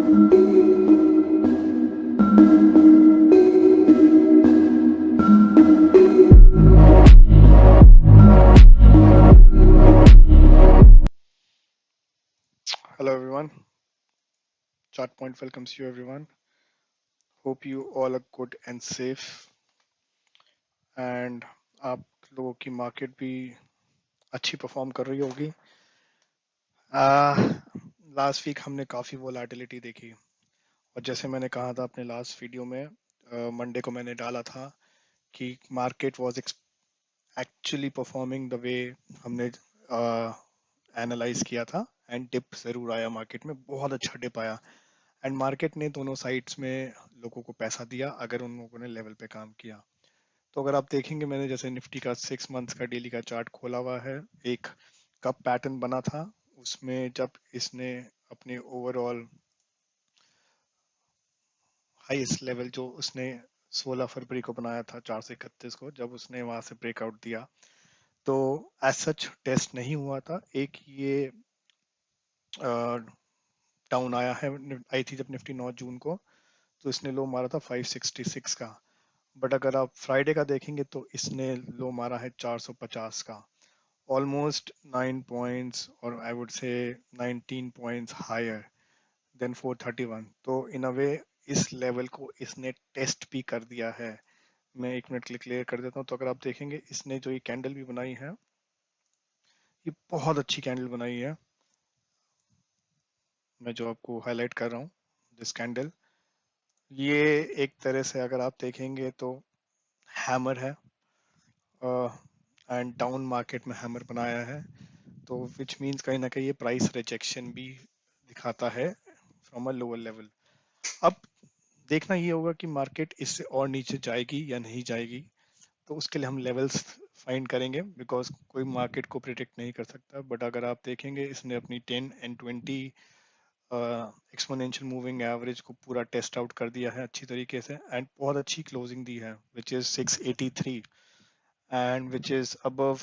Hello everyone, Chart Point welcomes you everyone. Hope you all are good and safe and आप लोगों की market भी अच्छी perform कर रही होगी। लास्ट वीक हमने काफ़ी वोलेटिलिटी देखी और जैसे मैंने कहा था अपने लास्ट वीडियो में मंडे को मैंने डाला था कि market was actually performing the way हमने एनालाइज किया था एंड डिप ज़रूर आया, मार्केट में बहुत अच्छा डिप आया एंड मार्केट ने दोनों साइड्स में लोगों को पैसा दिया अगर उन लोगों ने लेवल पे काम किया। तो अगर आप देखेंगे मैंने जैसे निफ्टी का 6 मंथ्स का डेली का चार्ट खोला हुआ है, एक कप पैटर्न बना था उसमें जब इसने अपने ओवरऑल हाईएस्ट लेवल जो उसने 16 फरवरी को बनाया था 431 को, जब उसने वहां से ब्रेकआउट दिया तो एज सच टेस्ट नहीं हुआ था। एक ये डाउन आया है, आई थी जब निफ्टी 9 जून को, तो इसने लो मारा था 566 का। बट अगर आप फ्राइडे का देखेंगे तो इसने लो मारा है 450 का, ऑलमोस्ट 9 पॉइंट्स और I would say 19 points higher than 431। तो इन अ वे इस लेवल को इसने टेस्ट भी कर दिया है। मैं 1 मिनट के लिए क्लियर कर देता हूँ। तो अगर आप देखेंगे इसने जो ये कैंडल भी बनाई है, ये बहुत अच्छी कैंडल बनाई है। मैं जो आपको हाईलाइट कर रहा हूँ दिस कैंडल, ये एक तरह से अगर आप देखेंगे तो हैमर है एंड डाउन मार्केट में हैमर बनाया है, तो विच मीन्स कहीं ना कहीं ये प्राइस रिजेक्शन भी दिखाता है फ्रॉम अ लोअर लेवल। अब देखना ये होगा कि मार्केट इससे और नीचे जाएगी या नहीं जाएगी, तो उसके लिए हम लेवल्स फाइंड करेंगे बिकॉज कोई मार्केट को प्रिडिक्ट नहीं कर सकता। बट अगर आप देखेंगे इसने अपनी 10 एंड 20 एक्सपोनेंशियल मूविंग एवरेज को पूरा टेस्ट आउट कर दिया है अच्छी तरीके से एंड बहुत अच्छी क्लोजिंग दी है which is 683 and which is above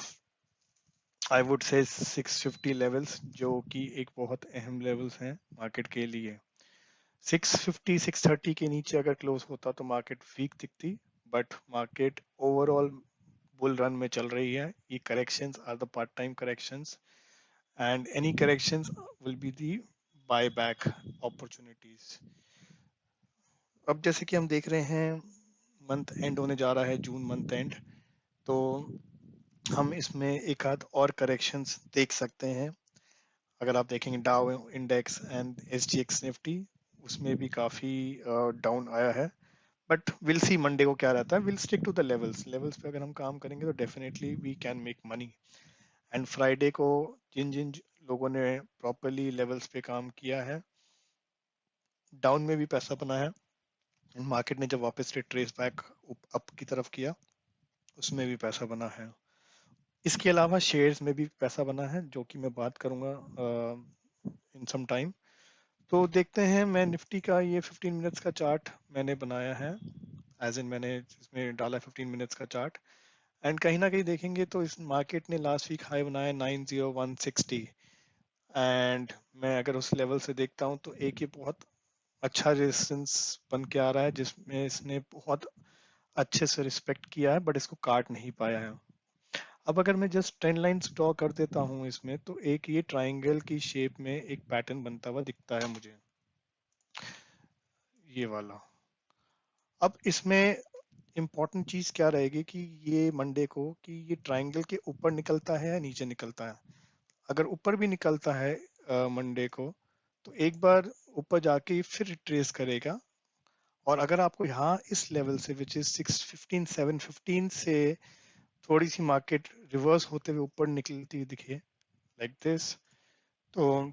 I would say 650 levels, जो कि एक बहुत अहम लेवल्स हैं मार्केट के लिए। 650 630 के नीचे अगर क्लोज होता तो मार्केट वीक दिखती, but market overall bull run में चल रही है। ये corrections are the part time corrections and any corrections will be the buy back opportunities. अब जैसे कि हम देख रहे हैं मंथ एंड होने जा रहा है, जून मंथ एंड, तो हम इसमें एक आध और करेक्शंस देख सकते हैं। अगर आप देखेंगे डाउ इंडेक्स एंड एसजीएक्स निफ्टी, उसमें भी काफी डाउन आया है, बट विल सी मंडे को क्या रहता है। Will stick to the levels, levels पे अगर हम काम करेंगे तो definitely we can make money. And Friday को जिन जिन लोगों ने प्रॉपरली लेवल्स पे काम किया है, डाउन में भी पैसा बना है, मार्केट ने जब वापस रिट्रेस बैक अप की तरफ किया उसमें भी पैसा बना है। इसके अलावा शेयर्स में भी पैसा बना है, जो कि मैं बात करूंगा इन सम टाइम। तो देखते हैं, मैं निफ्टी का ये 15 मिनट्स का चार्ट मैंने बनाया है, एज इन मैंने इसमें डाला 15 मिनट्स का चार्ट। एंड कहीं ना कहीं देखेंगे तो इस मार्केट ने लास्ट वीक हाई बनाया 90160 एंड मैं अगर उस लेवल से देखता हूँ तो एक ये बहुत अच्छा रेजिस्टेंस बन के आ रहा है, जिसमें इसने बहुत अच्छे से रिस्पेक्ट किया है, बट इसको काट नहीं पाया है। अब अगर मैं जस्ट ट्रेंड लाइंस ड्रॉ कर देता हूँ इसमें, तो एक ये ट्रायंगल की शेप में एक पैटर्न बनता हुआ दिखता है मुझे, ये वाला। अब इसमें इम्पोर्टेंट चीज क्या रहेगी कि ये मंडे को कि ये ट्रायंगल के ऊपर निकलता है या नीचे निकलता है। अगर ऊपर भी निकलता है मंडे को, तो एक बार ऊपर जाके फिर रिट्रेस करेगा। और अगर आपको यहाँ इस लेवल से विच इज 615 715 से थोड़ी सी मार्केट रिवर्स होते हुए ऊपर निकलती हुई दिखे लाइक दिस, तो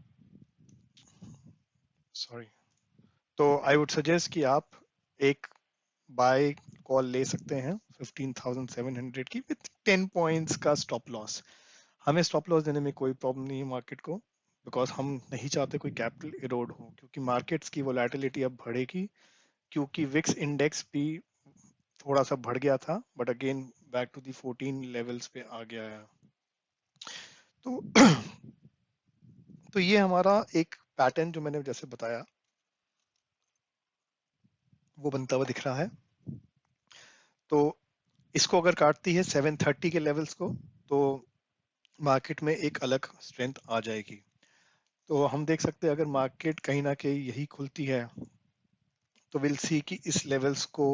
सॉरी, तो आई वुड सजेस्ट कि आप एक बाय कॉल ले सकते हैं 15,700 की विथ 10 पॉइंट्स का स्टॉप लॉस। हमें स्टॉप लॉस देने में कोई प्रॉब्लम नहीं है मार्केट को, बिकॉज हम नहीं चाहते कोई कैपिटल इरोड हो, क्योंकि मार्केट्स की वोलेटिलिटी अब बढ़ेगी, क्योंकि विक्स इंडेक्स भी थोड़ा सा बढ़ गया था, but again back to the 14 levels पे आ गया है। तो तो ये हमारा एक पैटर्न जो मैंने जैसे बताया वो बनता हुआ दिख रहा है। तो इसको अगर काटती है 730 के लेवल्स को, तो मार्केट में एक अलग स्ट्रेंथ आ जाएगी। तो हम देख सकते हैं अगर मार्केट कहीं ना कहीं यही खुलती है तो विल सी कि इस लेवल्स को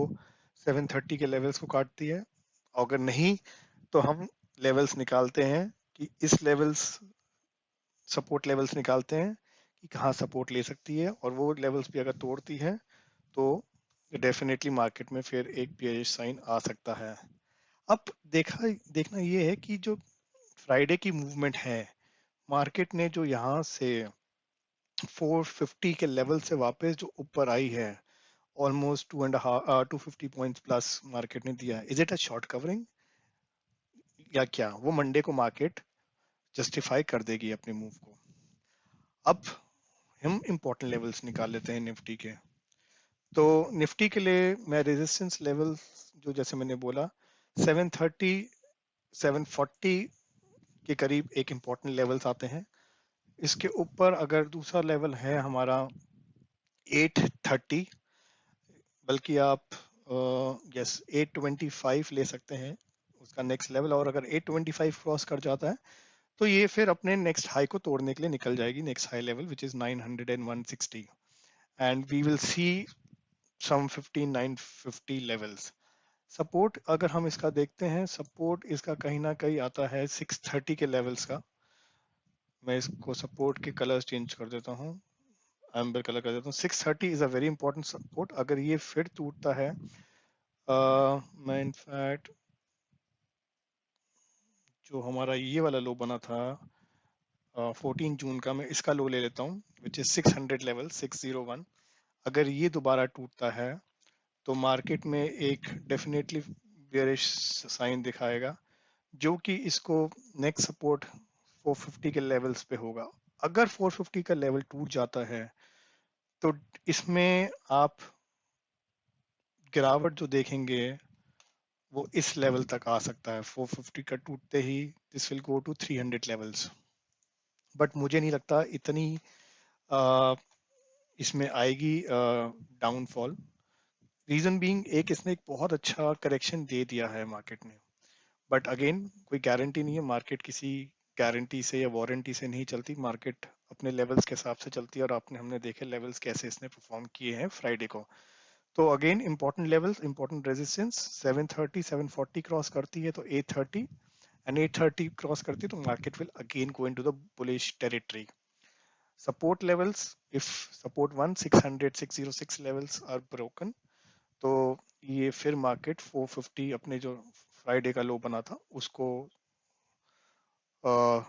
730 के लेवल्स को काटती है। अगर नहीं तो हम लेवल्स निकालते हैं कि इस लेवल्स सपोर्ट लेवल्स निकालते हैं कि कहाँ सपोर्ट ले सकती है, और वो लेवल्स भी अगर तोड़ती है तो डेफिनेटली मार्केट में फिर एक बेयरिश साइन आ सकता है। अब देखना ये है कि जो फ्राइडे की मूवमेंट है, मार्केट ने जो यहाँ से 450 के लेवल से वापस जो ऊपर आई है, ऑलमोस्ट 250 पॉइंट्स प्लस मार्केट ने दिया है। Is it a short covering या क्या वो मंडे को मार्केट जस्टिफाई कर देगी अपने मूव को? अब हम इंपॉर्टेंट लेवल्स निकाल लेते हैं निफ्टी के। तो निफ्टी के लिए मैं रेजिस्टेंस लेवल जो जैसे मैंने बोला 730 740 के करीब एक इंपॉर्टेंट लेवल्स आते हैं। इसके ऊपर अगर दूसरा लेवल है हमारा 830, बल्कि आप यस 825 ले सकते हैं उसका नेक्स्ट लेवल। और अगर 825 क्रॉस कर जाता है तो ये फिर अपने नेक्स्ट हाई को तोड़ने के लिए निकल जाएगी, next high level which is 900 and we will see some 15950 levels. Support अगर हम इसका देखते हैं, सपोर्ट इसका कहीं ना कहीं आता है 630 के लेवल्स का। मैं इसको सपोर्ट के कलर्स चेंज कर देता हूँ, एम्बर कलर कर देता हूँ। 630 is a very important support. अगर ये फिर टूटता है, मैं इनफैक्ट जो हमारा ये वाला लो बना था 14 जून का, मैं इसका लो ले लेता हूँ विच इज 600 लेवल 601। अगर ये दोबारा टूटता है तो मार्केट में एक डेफिनेटली बेयरिश साइन दिखाएगा, जो कि इसको नेक्स्ट सपोर्ट 450 के लेवल्स पे होगा। अगर 450 का लेवल टूट जाता है तो इसमें आप गिरावट जो देखेंगे वो इस लेवल तक आ सकता है। 450 का टूटते ही this will go to 300 levels, but मुझे नहीं लगता इतनी आ, इसमें आएगी डाउनफॉल। रीजन बीइंग, एक इसने एक बहुत अच्छा करेक्शन दे दिया है मार्केट ने, बट अगेन कोई गारंटी नहीं है। मार्केट किसी गारंटी से या वारंटी से नहीं चलती, मार्केट अपने लेवल्स के हिसाब से चलती है, और आपने हमने देखे लेवल्स कैसे इसने परफॉर्म किए हैं फ्राइडे को। तो again important levels, important resistance 730 740 cross करती है तो 830, एंड 830 क्रॉस करती है तो market will again go into the bullish territory. Support levels, if support 1 600 606 levels are broken, तो ये फिर मार्केट 450 अपने जो फ्राइडे का लो बना था उसको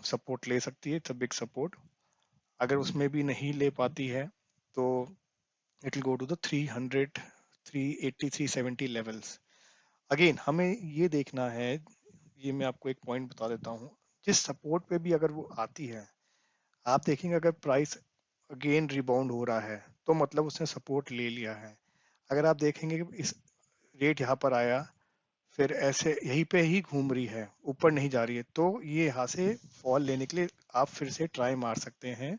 सपोर्ट ले सकती है। It's a big support. अगर उसमें भी नहीं ले पाती है तो it will go to the 300 380 370 levels. Again हमें ये देखना है, ये मैं आपको एक पॉइंट बता देता हूँ, जिस सपोर्ट पे भी अगर वो आती है, आप देखेंगे अगर प्राइस अगेन रिबाउंड हो रहा है तो मतलब उसने सपोर्ट ले लिया है। अगर आप देखेंगे कि इस रेट यहाँ पर आया, फिर ऐसे यहीं पे ही घूम रही है, ऊपर नहीं जा रही है, तो ये यहाँ से फॉल लेने के लिए आप फिर से ट्राई मार सकते हैं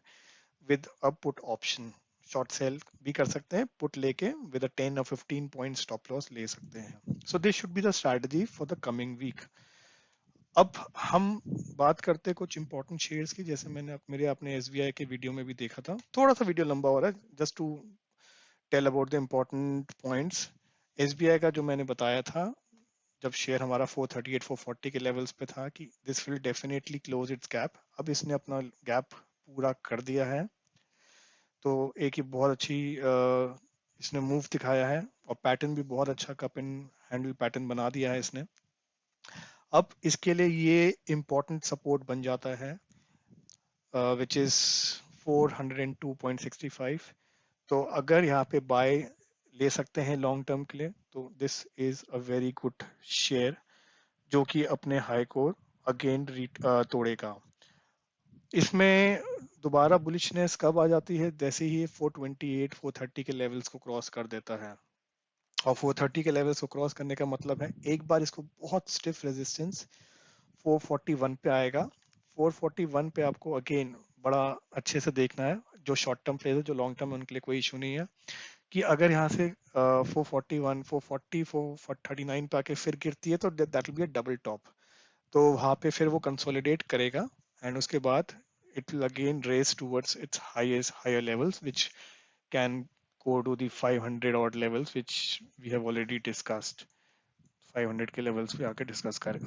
with a put option. Short cell भी कर सकते हैं पुट लेके, विद अ 10 और 15 पॉइंट स्टॉप लॉस ले सकते हैं। So this should be the strategy for the coming week. अब हम बात करते हैं कुछ इंपॉर्टेंट शेयर्स की, जैसे मैंने मेरे आपने एसबीआई के वीडियो में भी देखा था। थोड़ा सा वीडियो लंबा हो रहा है, just to tell about the important points. SBI का जो मैंने बताया था, जब शेयर हमारा 438 440 के लेवल्स पे था कि this will definitely close it's gap, अब इसने अपना गैप पूरा कर दिया है। तो एक ही बहुत अच्छी इसने मूव दिखाया है, और पैटर्न भी बहुत अच्छा कप एंड हैंडल पैटर्न बना दिया है इसने। अब इसके लिए ये इम्पोर्टेंट सपोर्ट बन जाता है विच इज 402.65। तो अगर यहाँ पे बाय ले सकते हैं लॉन्ग टर्म के लिए, तो this is a very good share जो कि अपने हाई को अगेन तोड़ेगा। इसमें दोबारा बुलिशनेस कब आ जाती है, जैसे ही 428 430 के लेवल्स को क्रॉस कर देता है। और 430 के लेवल्स को क्रॉस करने का मतलब है एक बार इसको बहुत स्टिफ रेजिस्टेंस 441 पे आएगा। 441 पे आपको अगेन बड़ा अच्छे से देखना है। जो शॉर्ट टर्म प्लेयर है, जो लॉन्ग टर्म है, उनके लिए कोई इशू नहीं है कि अगर यहाँ से 441 440 439 पे आके फिर गिरती है तो that will be a double top. तो वहां पे फिर वो कंसोलिडेट करेगा एंड उसके बाद it will again race towards its highest higher levels which can go to the 500 odd levels which we have already discussed। 500 के लेवल्स पे आके डिस्कस कर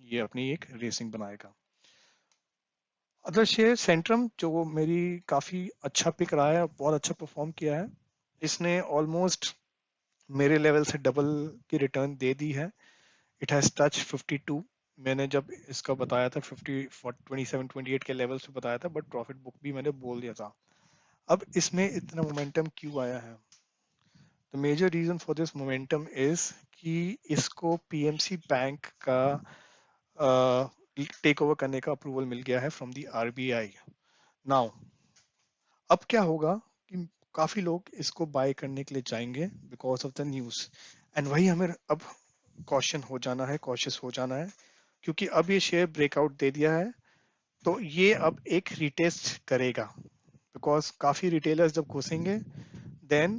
ये अपनी एक रेसिंग बनाएगा। अदर शेयर सेंट्रम जो मेरी काफी अच्छा पिक रहा है, बहुत अच्छा परफॉर्म किया है, इसने ऑलमोस्ट मेरे लेवल से डबल की रिटर्न दे दी है। It has touch 52। मैंने जब इसका बताया था 50 27 28 के लेवल पे बताया था, बट प्रॉफिट बुक भी मैंने बोल दिया था। अब इसमें इतना मोमेंटम क्यों आया है? The major reason for this momentum is कि इसको पीएमसी बैंक का टेक ओवर करने का अप्रूवल मिल गया है फ्रॉम द आरबीआई। नाउ अब क्या होगा कि काफी लोग इसको बाय करने के लिए जाएंगे because of the news, and वही हमें अब कॉशन हो जाना है, कॉशियस हो जाना है, क्योंकि अब ये शेयर ब्रेकआउट दे दिया है तो ये अब एक रिटेस्ट करेगा। बिकॉज काफी रिटेलर्स जब घुसेंगे then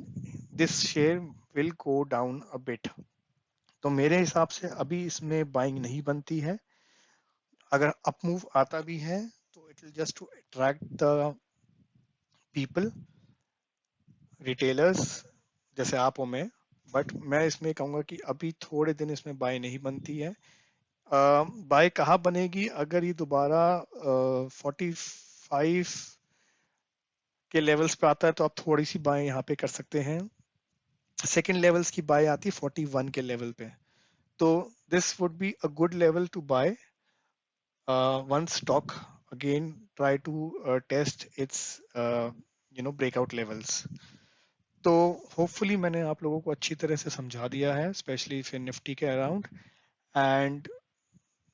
this share will go down a bit. तो मेरे हिसाब से अभी इसमें बाइंग नहीं बनती है। अगर अप मूव आता भी है तो it will just to attract the people, retailers जैसे आप हो मैं। बट मैं इसमें कहूंगा कि अभी थोड़े दिन इसमें बाय नहीं बनती है। बाय कहाँ बनेगी? अगर ये दोबारा 45 के लेवल्स पे आता है तो आप थोड़ी सी बाय यहाँ पे कर सकते हैं। सेकंड लेवल्स की बाय आती है 41 के लेवल पे, तो this would be a good level to buy one stock again try to test its breakout levels. तो होपफुली मैंने आप लोगों को अच्छी तरह से समझा दिया है, स्पेशली फिर निफ्टी के around and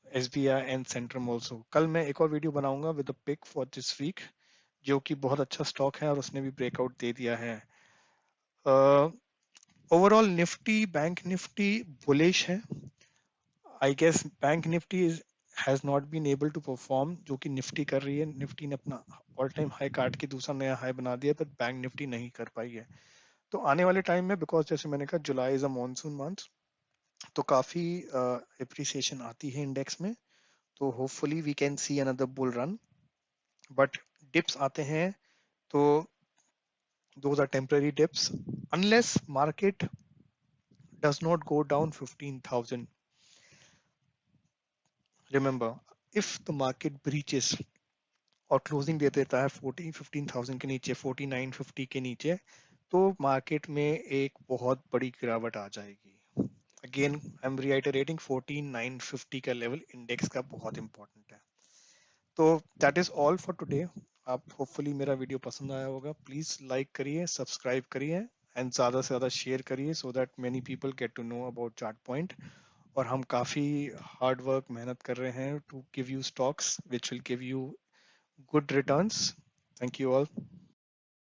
SBI and Centrum also. कल मैं एक और वीडियो बनाऊंगा with the pick for this week, जो कि बहुत अच्छा स्टॉक है और उसने भी ब्रेकआउट दे दिया है। Overall Nifty, bank Nifty bullish है। I guess bank Nifty has not been able to perform जो कि निफ्टी कर रही है। निफ्टी ने अपना ऑल टाइम हाई काट के दूसरा नया हाई बना दिया, बट बैंक निफ्टी नहीं कर पाई है। तो आने वाले टाइम में, बिकॉज जैसे मैंने कहा July is a monsoon month, तो काफी एप्रिसिएशन आती है इंडेक्स में, तो hopefully we can see another bull run. But dips आते हैं तो those are temporary dips unless market does not go down 15,000. Remember, if the market breaches और क्लोजिंग दे देता है 15,000 के नीचे, 4950 के नीचे, तो मार्केट में एक बहुत बड़ी गिरावट आ जाएगी। अगेन आई एम रिआइटरेटिंग 14,950 का लेवल इंडेक्स का बहुत इंपॉर्टेंट है। तो that is all for today. आप होपफुली मेरा वीडियो पसंद आया होगा। प्लीज लाइक करिए, सब्सक्राइब करिए एंड ज़्यादा से ज़्यादा शेयर करिए so that many people get to know about chart point. और हम काफ़ी हार्ड वर्क मेहनत कर रहे हैं to give you stocks which will give you good returns। Thank you all।